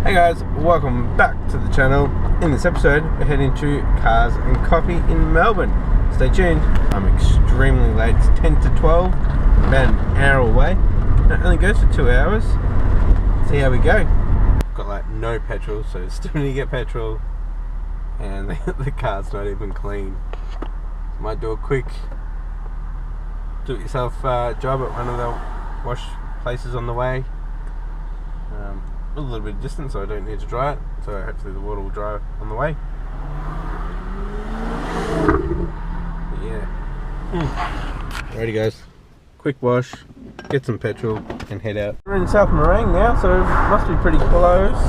Hey guys, welcome back to the channel. In this episode, we're heading to Cars and Coffee in Melbourne. Stay tuned. I'm extremely late. It's 10 to 12, about an hour away. And it only goes for 2 hours. See how we go. Got like no petrol, so still need to get petrol. And the car's not even clean. Might do a quick do-it-yourself job at one of the wash places on the way. A little bit of distance, so I don't need to dry it, so hopefully the water will dry on the way. But yeah. Alrighty guys, quick wash, get some petrol and head out. We're in South Morang now, so it must be pretty close.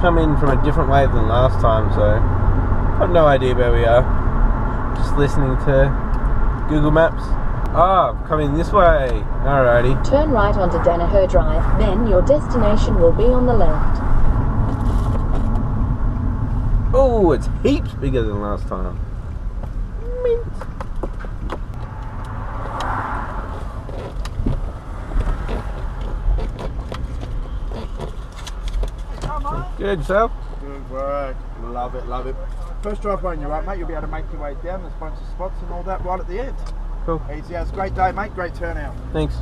Come in from a different way than last time, so I've no idea where we are. Just listening to Google Maps. Ah, coming this way. Alrighty. Turn right onto Danaher Drive, then your destination will be on the left. Oh, it's heaps bigger than last time. Mint. Good, yourself? Good work. Love it, love it. First drive when you're up, mate, you'll be able to make your way down. There's a bunch of spots and all that right at the end. Cool. Easy as. Great day, mate. Great turnout. Thanks.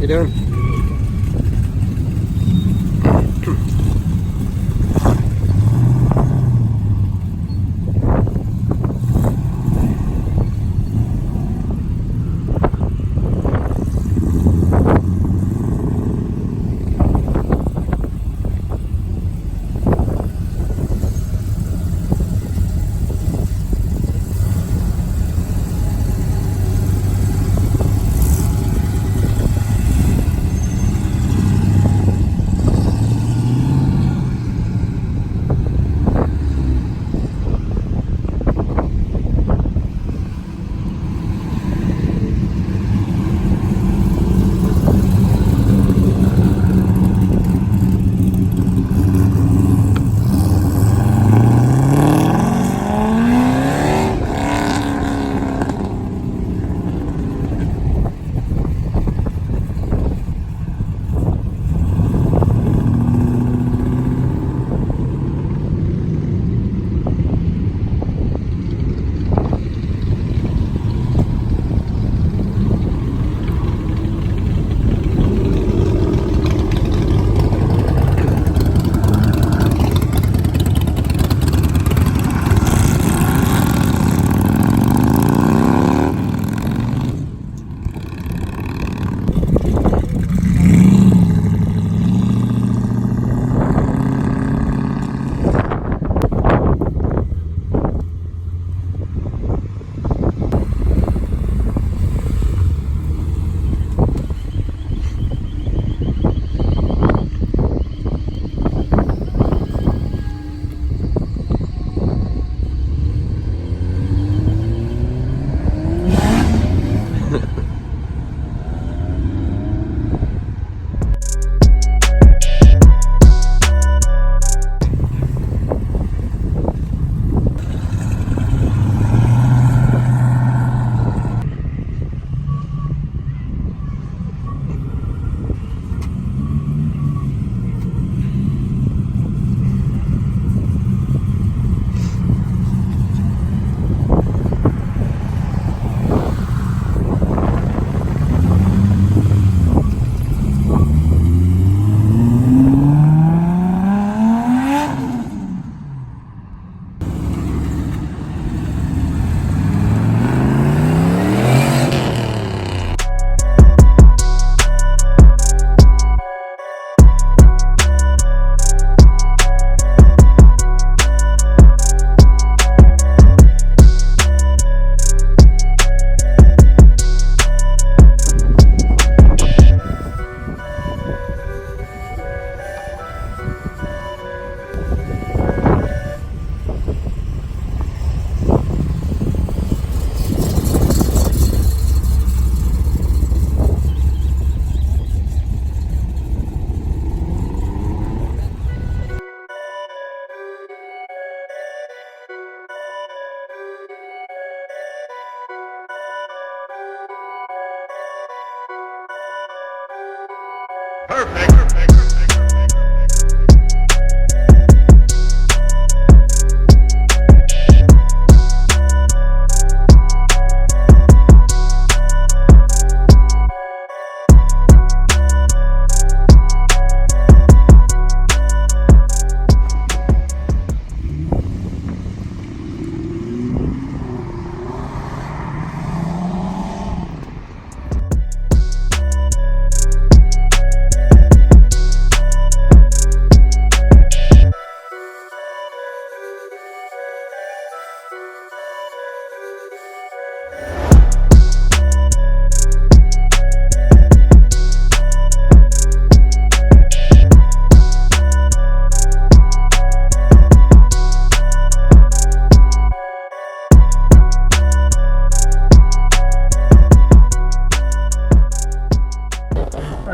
You doing?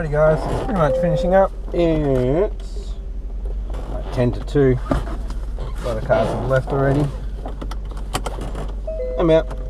Alrighty guys, it's pretty much finishing up. It's like 10 to 2. A lot of cars have left already. I'm out.